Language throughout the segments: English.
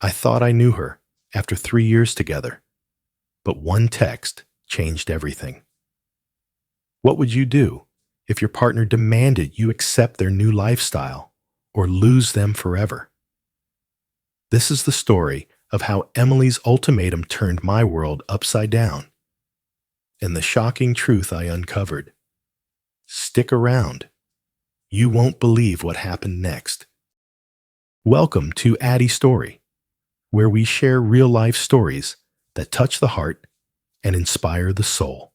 I thought I knew her after 3 years together, but one text changed everything. What would you do if your partner demanded you accept their new lifestyle or lose them forever? This is the story of how Emily's ultimatum turned my world upside down and the shocking truth I uncovered. Stick around. You won't believe what happened next. Welcome to Addy Story, where we share real-life stories that touch the heart and inspire the soul.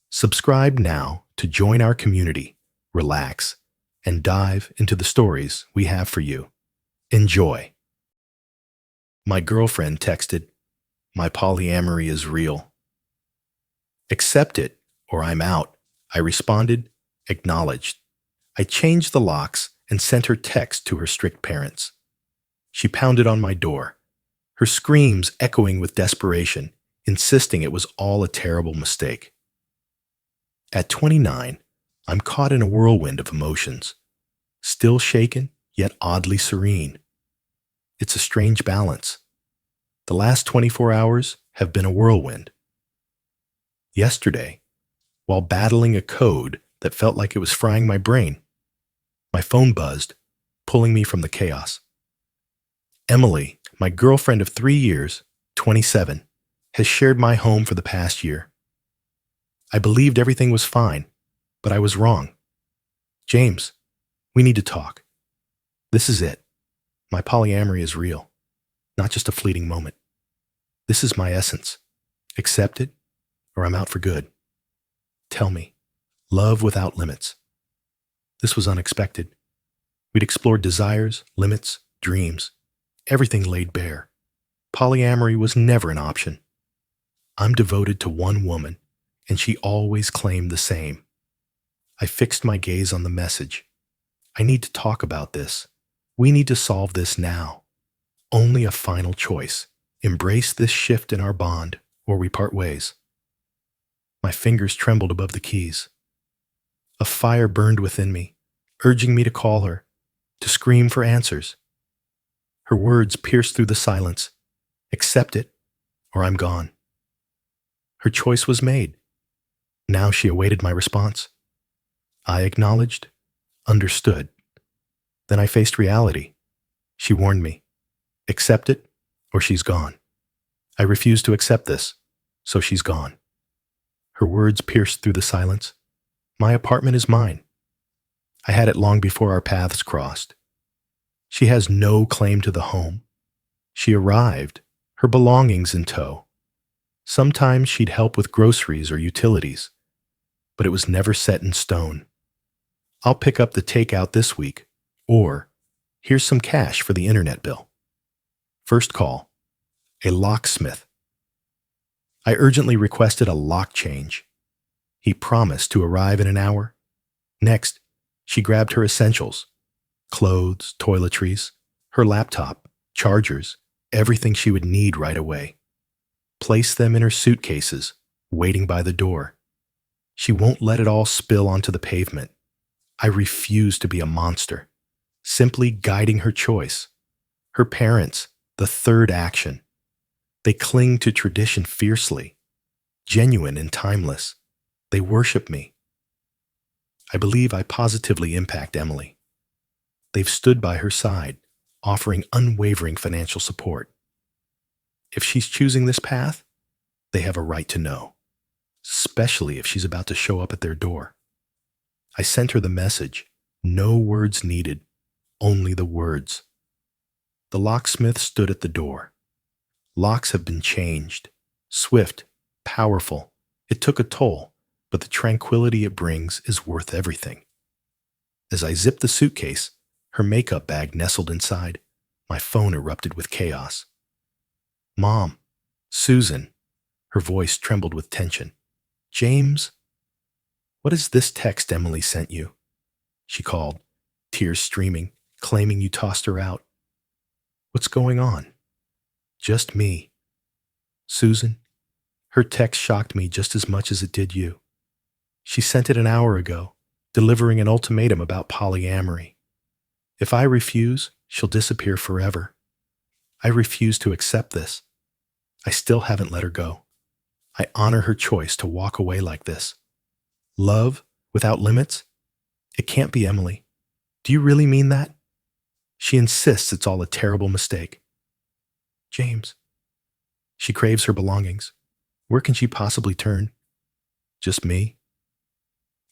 Subscribe now to join our community, relax, and dive into the stories we have for you. Enjoy. My girlfriend texted, "My polyamory is real." "Accept it, or I'm out," I responded, acknowledged. I changed the locks and sent her text to her strict parents. She pounded on my door, her screams echoing with desperation, insisting it was all a terrible mistake. At 29, I'm caught in a whirlwind of emotions, still shaken, yet oddly serene. It's a strange balance. The last 24 hours have been a whirlwind. Yesterday, while battling a code that felt like it was frying my brain, my phone buzzed, pulling me from the chaos. Emily, my girlfriend of 3 years, 27, has shared my home for the past year. I believed everything was fine, but I was wrong. "James, we need to talk. This is it. My polyamory is real, not just a fleeting moment. This is my essence. Accept it, or I'm out for good. Tell me, love without limits." This was unexpected. We'd explored desires, limits, dreams, everything laid bare. Polyamory was never an option. I'm devoted to one woman, and she always claimed the same. I fixed my gaze on the message. I need to talk about this. We need to solve this now. Only a final choice. Embrace this shift in our bond, or we part ways. My fingers trembled above the keys. A fire burned within me, urging me to call her, to scream for answers. Her words pierced through the silence. "Accept it, or I'm gone." Her choice was made. Now she awaited my response. I acknowledged, understood. Then I faced reality. She warned me, "Accept it, or she's gone." I refused to accept this, so she's gone. Her words pierced through the silence. My apartment is mine. I had it long before our paths crossed. She has no claim to the home. She arrived, her belongings in tow. Sometimes she'd help with groceries or utilities, but it was never set in stone. "I'll pick up the takeout this week," or "Here's some cash for the internet bill." First call, a locksmith. I urgently requested a lock change. He promised to arrive in an hour. Next, she grabbed her essentials: clothes, toiletries, her laptop, chargers, everything she would need right away. Placed them in her suitcases, waiting by the door. She won't let it all spill onto the pavement. I refuse to be a monster, simply guiding her choice. Her parents, the third action. They cling to tradition fiercely, genuine and timeless. They worship me. I believe I positively impact Emily. They've stood by her side, offering unwavering financial support. If she's choosing this path, they have a right to know, especially if she's about to show up at their door. I sent her the message, no words needed, only the words. The locksmith stood at the door. Locks have been changed, swift, powerful. It took a toll, but the tranquility it brings is worth everything. As I zipped the suitcase, her makeup bag nestled inside. My phone erupted with chaos. "Mom, Susan," her voice trembled with tension. "James, what is this text Emily sent you?" She called, tears streaming, claiming you tossed her out. "What's going on?" "Just me." "Susan, her text shocked me just as much as it did you. She sent it an hour ago, delivering an ultimatum about polyamory. If I refuse, she'll disappear forever. I refuse to accept this. I still haven't let her go. I honor her choice to walk away like this. Love without limits? It can't be, Emily. Do you really mean that? She insists it's all a terrible mistake. James. She craves her belongings. Where can she possibly turn? Just me?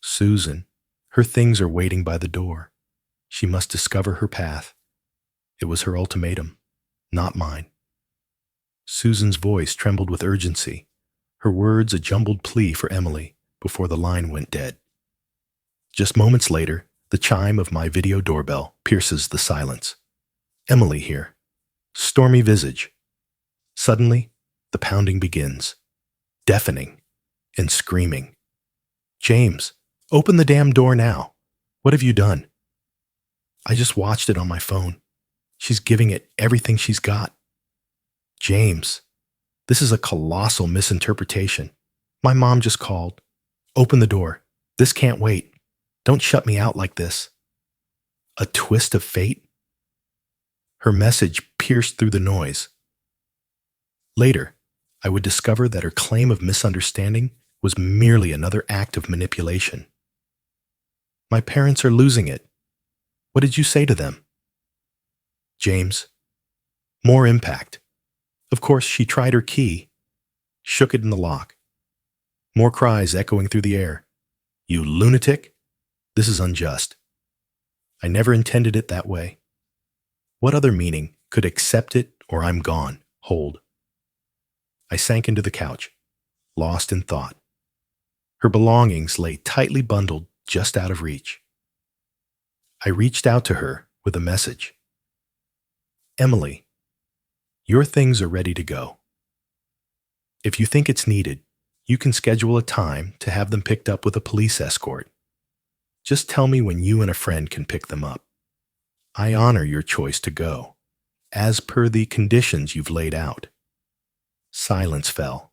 Susan. Her things are waiting by the door. She must discover her path. It was her ultimatum, not mine. Susan's voice trembled with urgency, her words a jumbled plea for Emily before the line went dead. Just moments later, the chime of my video doorbell pierces the silence. Emily here. Stormy visage. Suddenly, the pounding begins, deafening and screaming. James, open the damn door now. What have you done? I just watched it on my phone. She's giving it everything she's got. James, this is a colossal misinterpretation. My mom just called. Open the door. This can't wait. Don't shut me out like this. A twist of fate? Her message pierced through the noise. Later, I would discover that her claim of misunderstanding was merely another act of manipulation. My parents are losing it. What did you say to them? James. More impact. Of course, she tried her key, shook it in the lock. More cries echoing through the air. You lunatic? This is unjust. I never intended it that way. What other meaning could accept it or I'm gone hold? I sank into the couch, lost in thought. Her belongings lay tightly bundled just out of reach. I reached out to her with a message. Emily, your things are ready to go. If you think it's needed, you can schedule a time to have them picked up with a police escort. Just tell me when you and a friend can pick them up. I honor your choice to go, as per the conditions you've laid out. Silence fell.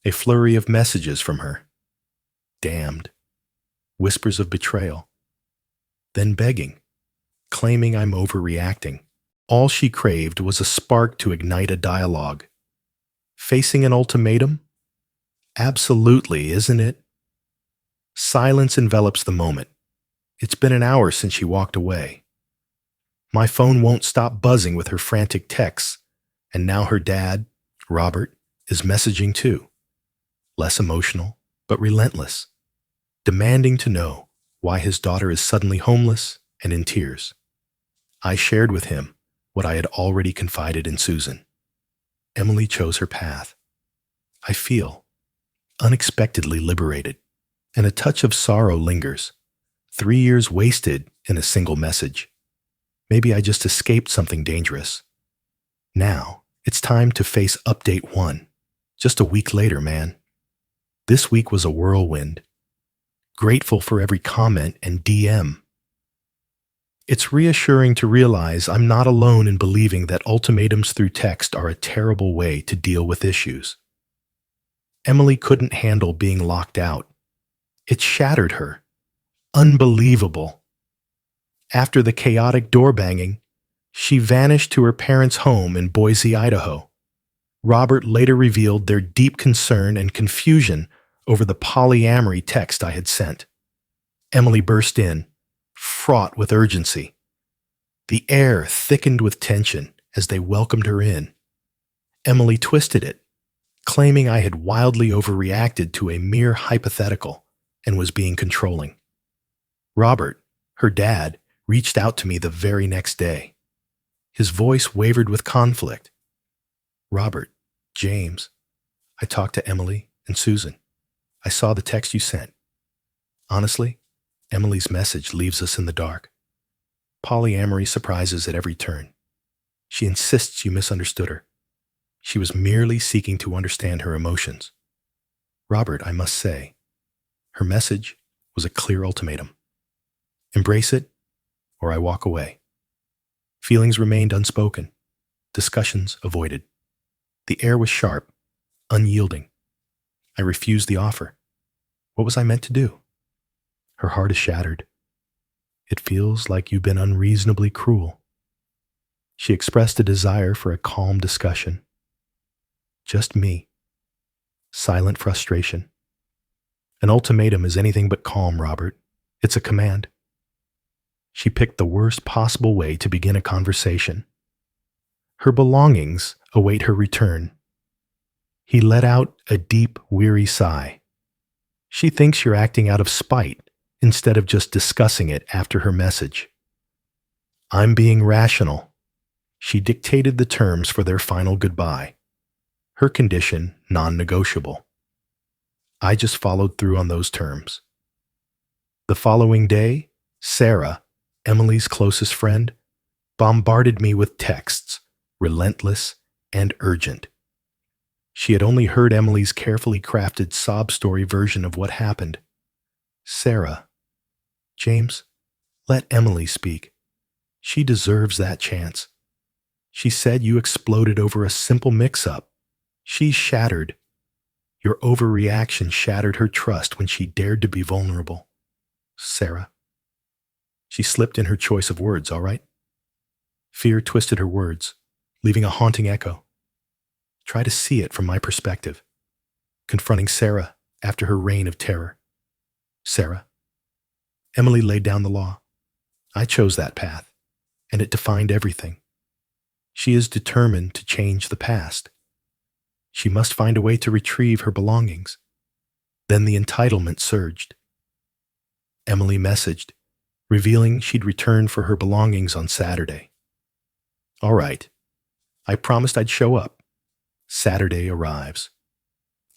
A flurry of messages from her. Damned. Whispers of betrayal. Then begging, claiming I'm overreacting. All she craved was a spark to ignite a dialogue. Facing an ultimatum? Absolutely, isn't it? Silence envelops the moment. It's been an hour since she walked away. My phone won't stop buzzing with her frantic texts, and now her dad, Robert, is messaging too. Less emotional, but relentless, demanding to know why his daughter is suddenly homeless and in tears. I shared with him what I had already confided in Susan. Emily chose her path. I feel unexpectedly liberated, and a touch of sorrow lingers. 3 years wasted in a single message. Maybe I just escaped something dangerous. Now, it's time to face update 1. Just a week later, man. This week was a whirlwind. Grateful for every comment and DM. It's reassuring to realize I'm not alone in believing that ultimatums through text are a terrible way to deal with issues. Emily couldn't handle being locked out. It shattered her. Unbelievable. After the chaotic door banging, she vanished to her parents' home in Boise, Idaho. Robert later revealed their deep concern and confusion over the polyamory text I had sent. Emily burst in, fraught with urgency. The air thickened with tension as they welcomed her in. Emily twisted it, claiming I had wildly overreacted to a mere hypothetical and was being controlling. Robert, her dad, reached out to me the very next day. His voice wavered with conflict. Robert, James, I talked to Emily and Susan. I saw the text you sent. Honestly, Emily's message leaves us in the dark. Polyamory surprises at every turn. She insists you misunderstood her. She was merely seeking to understand her emotions. Robert, I must say, her message was a clear ultimatum. Embrace it, or I walk away. Feelings remained unspoken, discussions avoided. The air was sharp, unyielding. I refused the offer. What was I meant to do? Her heart is shattered. It feels like you've been unreasonably cruel. She expressed a desire for a calm discussion. Just me. Silent frustration. An ultimatum is anything but calm, Robert. It's a command. She picked the worst possible way to begin a conversation. Her belongings await her return. He let out a deep, weary sigh. She thinks you're acting out of spite instead of just discussing it after her message. I'm being rational. She dictated the terms for their final goodbye. Her condition, non-negotiable. I just followed through on those terms. The following day, Sarah, Emily's closest friend, bombarded me with texts, relentless and urgent. She had only heard Emily's carefully crafted sob story version of what happened. Sarah, James, let Emily speak. She deserves that chance. She said you exploded over a simple mix-up. She's shattered. Your overreaction shattered her trust when she dared to be vulnerable. Sarah. She slipped in her choice of words, all right? Fear twisted her words, leaving a haunting echo. Try to see it from my perspective, confronting Sarah after her reign of terror. Sarah. Emily laid down the law. I chose that path, and it defined everything. She is determined to change the past. She must find a way to retrieve her belongings. Then the entitlement surged. Emily messaged, revealing she'd return for her belongings on Saturday. All right. I promised I'd show up. Saturday arrives.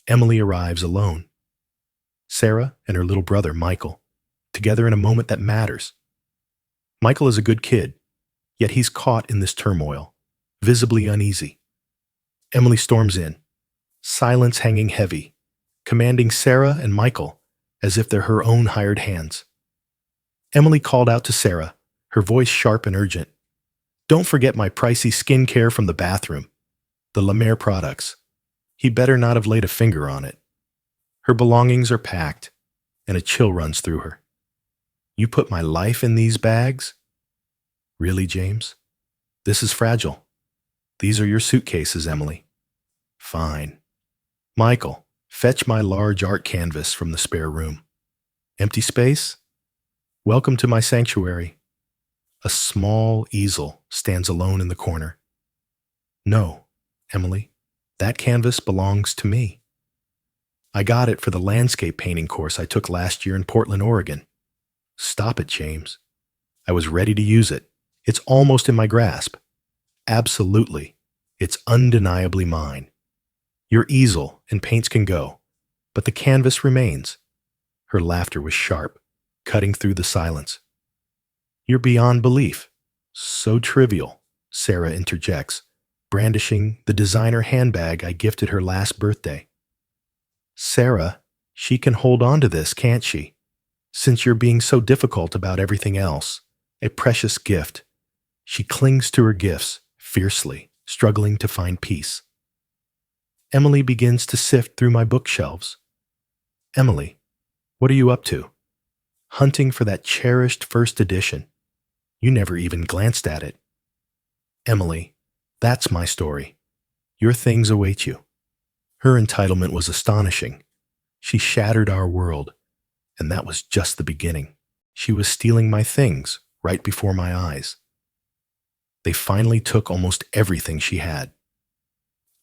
Emily arrives alone. Sarah and her little brother, Michael, together in a moment that matters. Michael is a good kid, yet he's caught in this turmoil, visibly uneasy. Emily storms in, silence hanging heavy, commanding Sarah and Michael as if they're her own hired hands. Emily called out to Sarah, her voice sharp and urgent. Don't forget my pricey skincare from the bathroom. The La Mer products. He better not have laid a finger on it. Her belongings are packed, and a chill runs through her. You put my life in these bags? Really, James? This is fragile. These are your suitcases, Emily. Fine. Michael, fetch my large art canvas from the spare room. Empty space? Welcome to my sanctuary. A small easel stands alone in the corner. No, Emily, that canvas belongs to me. I got it for the landscape painting course I took last year in Portland, Oregon. Stop it, James. I was ready to use it. It's almost in my grasp. Absolutely. It's undeniably mine. Your easel and paints can go, but the canvas remains. Her laughter was sharp, cutting through the silence. You're beyond belief. So trivial, Sarah interjects, brandishing the designer handbag I gifted her last birthday. Sarah, she can hold on to this, can't she? Since you're being so difficult about everything else, a precious gift. She clings to her gifts, fiercely, struggling to find peace. Emily begins to sift through my bookshelves. Emily, what are you up to? Hunting for that cherished first edition. You never even glanced at it. Emily, that's my story. Your things await you. Her entitlement was astonishing. She shattered our world, and that was just the beginning. She was stealing my things right before my eyes. They finally took almost everything she had.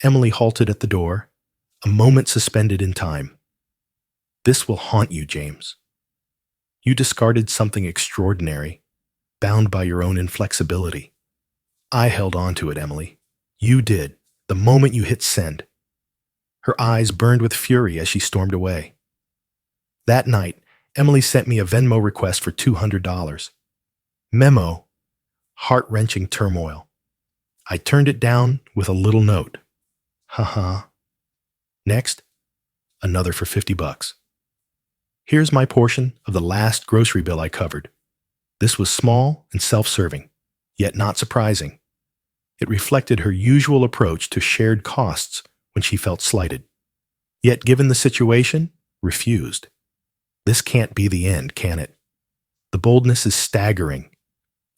Emily halted at the door, a moment suspended in time. This will haunt you, James. You discarded something extraordinary, bound by your own inflexibility. I held on to it, Emily. You did, the moment you hit send. Her eyes burned with fury as she stormed away. That night, Emily sent me a Venmo request for $200. Memo, heart-wrenching turmoil. I turned it down with a little note. Haha. Next, another for $50. Here's my portion of the last grocery bill I covered. This was small and self-serving, yet not surprising. It reflected her usual approach to shared costs when she felt slighted. Yet given the situation, refused. This can't be the end, can it? The boldness is staggering.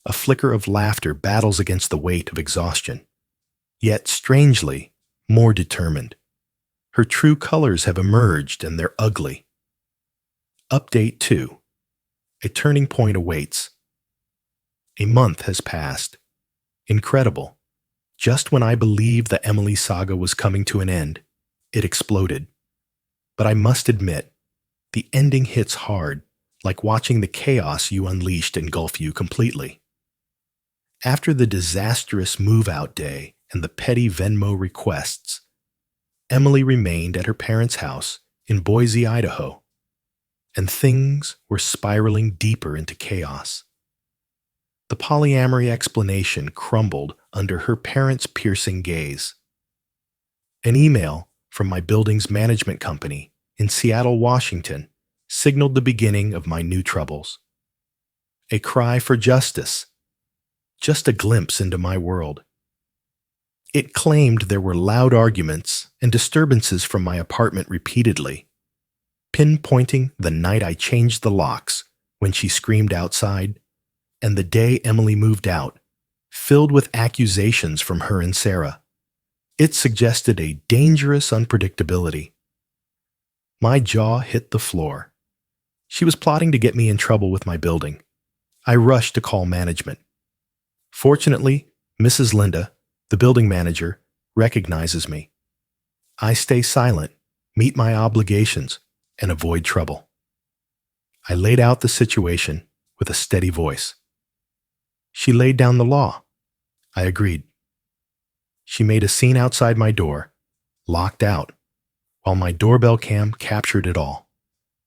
A flicker of laughter battles against the weight of exhaustion. Yet, strangely, more determined. Her true colors have emerged and they're ugly. Update 2. A turning point awaits. A month has passed. Incredible. Just when I believed the Emily saga was coming to an end, it exploded. But I must admit, the ending hits hard, like watching the chaos you unleashed engulf you completely. After the disastrous move-out day and the petty Venmo requests, Emily remained at her parents' house in Boise, Idaho, and things were spiraling deeper into chaos. The polyamory explanation crumbled under her parents' piercing gaze. An email from my building's management company in Seattle, Washington, signaled the beginning of my new troubles. A cry for justice, just a glimpse into my world. It claimed there were loud arguments and disturbances from my apartment repeatedly, pinpointing the night I changed the locks when she screamed outside, and the day Emily moved out, filled with accusations from her and Sarah. It suggested a dangerous unpredictability. My jaw hit the floor. She was plotting to get me in trouble with my building. I rushed to call management. Fortunately, Mrs. Linda, the building manager, recognizes me. I stay silent, meet my obligations, and avoid trouble. I laid out the situation with a steady voice. She laid down the law. I agreed. She made a scene outside my door, locked out, while my doorbell cam captured it all.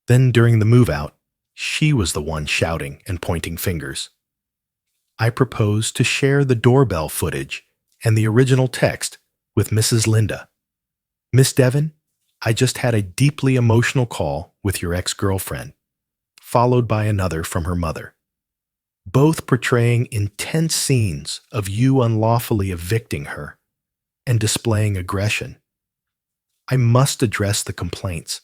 Then during the move-out, she was the one shouting and pointing fingers. I proposed to share the doorbell footage and the original text with Mrs. Linda. Miss Devon, I just had a deeply emotional call with your ex-girlfriend, followed by another from her mother, both portraying intense scenes of you unlawfully evicting her and displaying aggression. I must address the complaints,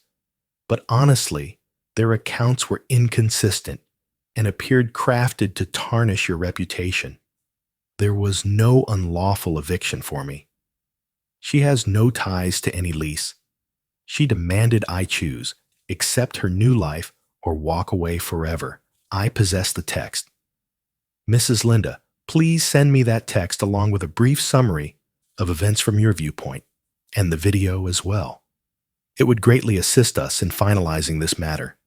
but honestly, their accounts were inconsistent and appeared crafted to tarnish your reputation. There was no unlawful eviction for me. She has no ties to any lease. She demanded I choose, accept her new life, or walk away forever. I possess the text. Mrs. Linda, please send me that text along with a brief summary of events from your viewpoint, and the video as well. It would greatly assist us in finalizing this matter.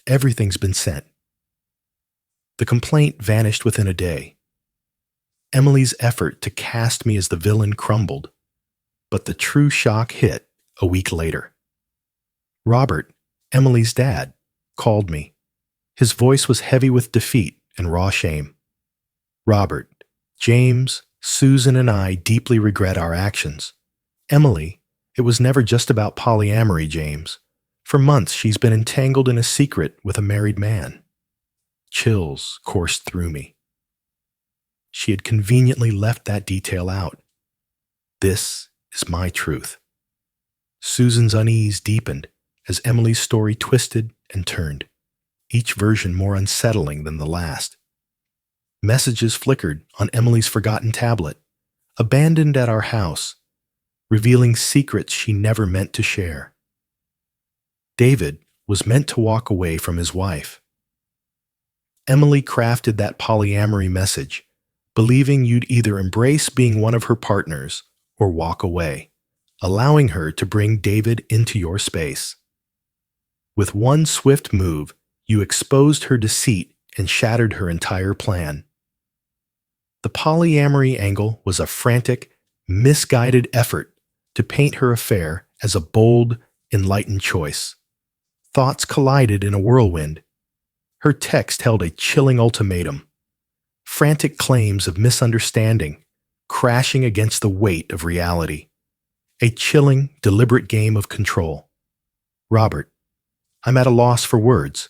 Everything's been sent. The complaint vanished within a day. Emily's effort to cast me as the villain crumbled, but the true shock hit a week later. Robert, Emily's dad, called me. His voice was heavy with defeat and raw shame. Robert, James, Susan, and I deeply regret our actions. Emily, it was never just about polyamory, James. For months, she's been entangled in a secret with a married man. Chills coursed through me. She had conveniently left that detail out. This is my truth. Susan's unease deepened as Emily's story twisted and turned, each version more unsettling than the last. Messages flickered on Emily's forgotten tablet, abandoned at our house, revealing secrets she never meant to share. David was meant to walk away from his wife. Emily crafted that polyamory message, believing you'd either embrace being one of her partners or walk away, allowing her to bring David into your space. With one swift move, you exposed her deceit and shattered her entire plan. The polyamory angle was a frantic, misguided effort to paint her affair as a bold, enlightened choice. Thoughts collided in a whirlwind. Her text held a chilling ultimatum, frantic claims of misunderstanding, crashing against the weight of reality. A chilling, deliberate game of control. Robert, I'm at a loss for words.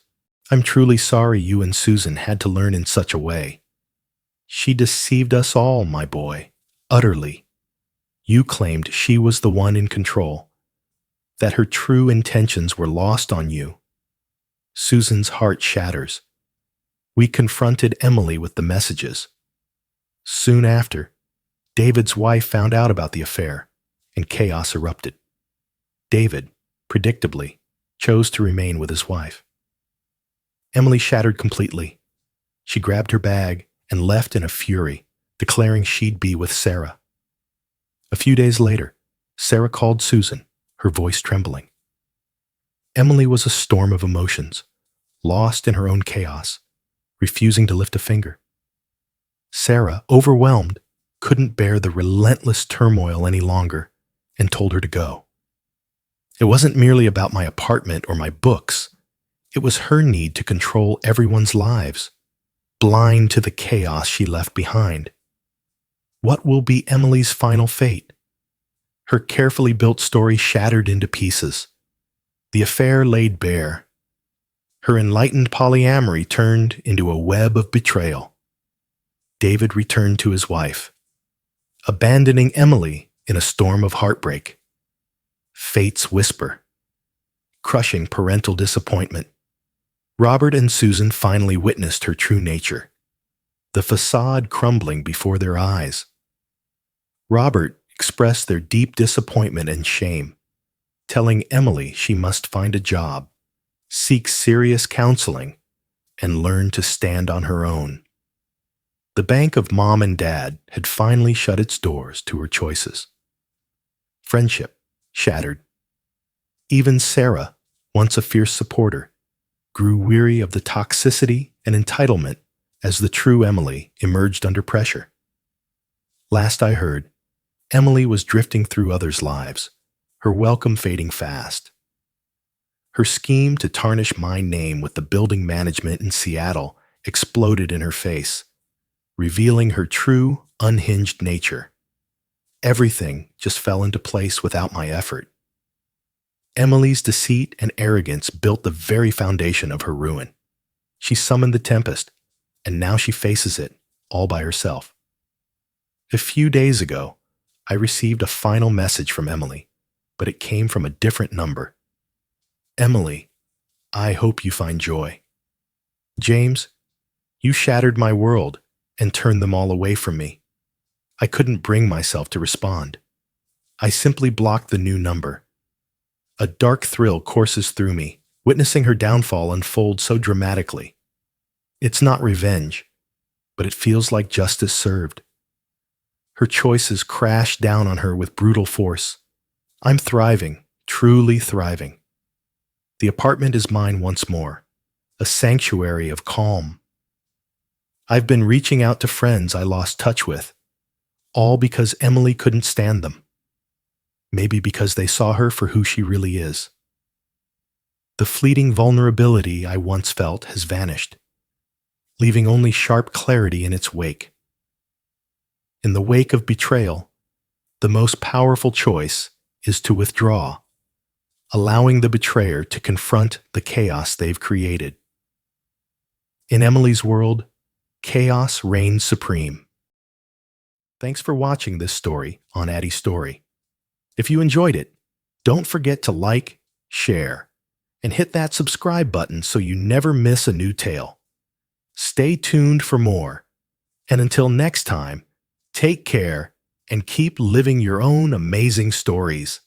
I'm truly sorry you and Susan had to learn in such a way. She deceived us all, my boy, utterly. You claimed she was the one in control, that her true intentions were lost on you. Susan's heart shatters. We confronted Emily with the messages. Soon after, David's wife found out about the affair, and chaos erupted. David, predictably, chose to remain with his wife. Emily shattered completely. She grabbed her bag and left in a fury, declaring she'd be with Sarah. A few days later, Sarah called Susan, her voice trembling. Emily was a storm of emotions, lost in her own chaos, refusing to lift a finger. Sarah, overwhelmed, couldn't bear the relentless turmoil any longer and told her to go. It wasn't merely about my apartment or my books. It was her need to control everyone's lives, blind to the chaos she left behind. What will be Emily's final fate? Her carefully built story shattered into pieces. The affair laid bare. Her enlightened polyamory turned into a web of betrayal. David returned to his wife, abandoning Emily in a storm of heartbreak. Fate's whisper. Crushing parental disappointment. Robert and Susan finally witnessed her true nature, the facade crumbling before their eyes. Robert expressed their deep disappointment and shame, telling Emily she must find a job, seek serious counseling, and learn to stand on her own. The bank of mom and dad had finally shut its doors to her choices. Friendship shattered. Even Sarah, once a fierce supporter, grew weary of the toxicity and entitlement as the true Emily emerged under pressure. Last I heard, Emily was drifting through others' lives, her welcome fading fast. Her scheme to tarnish my name with the building management in Seattle exploded in her face, revealing her true, unhinged nature. Everything just fell into place without my effort. Emily's deceit and arrogance built the very foundation of her ruin. She summoned the tempest, and now she faces it all by herself. A few days ago, I received a final message from Emily, but it came from a different number. Emily, I hope you find joy. James, you shattered my world and turned them all away from me. I couldn't bring myself to respond. I simply blocked the new number. A dark thrill courses through me, witnessing her downfall unfold so dramatically. It's not revenge, but it feels like justice served. Her choices crash down on her with brutal force. I'm thriving, truly thriving. The apartment is mine once more, a sanctuary of calm. I've been reaching out to friends I lost touch with, all because Emily couldn't stand them. Maybe because they saw her for who she really is. The fleeting vulnerability I once felt has vanished, leaving only sharp clarity in its wake. In the wake of betrayal, the most powerful choice is to withdraw, allowing the betrayer to confront the chaos they've created. In Emily's world, chaos reigns supreme. Thanks for watching this story on Addy Story. If you enjoyed it, don't forget to like, share, and hit that subscribe button so you never miss a new tale. Stay tuned for more, and until next time, take care and keep living your own amazing stories.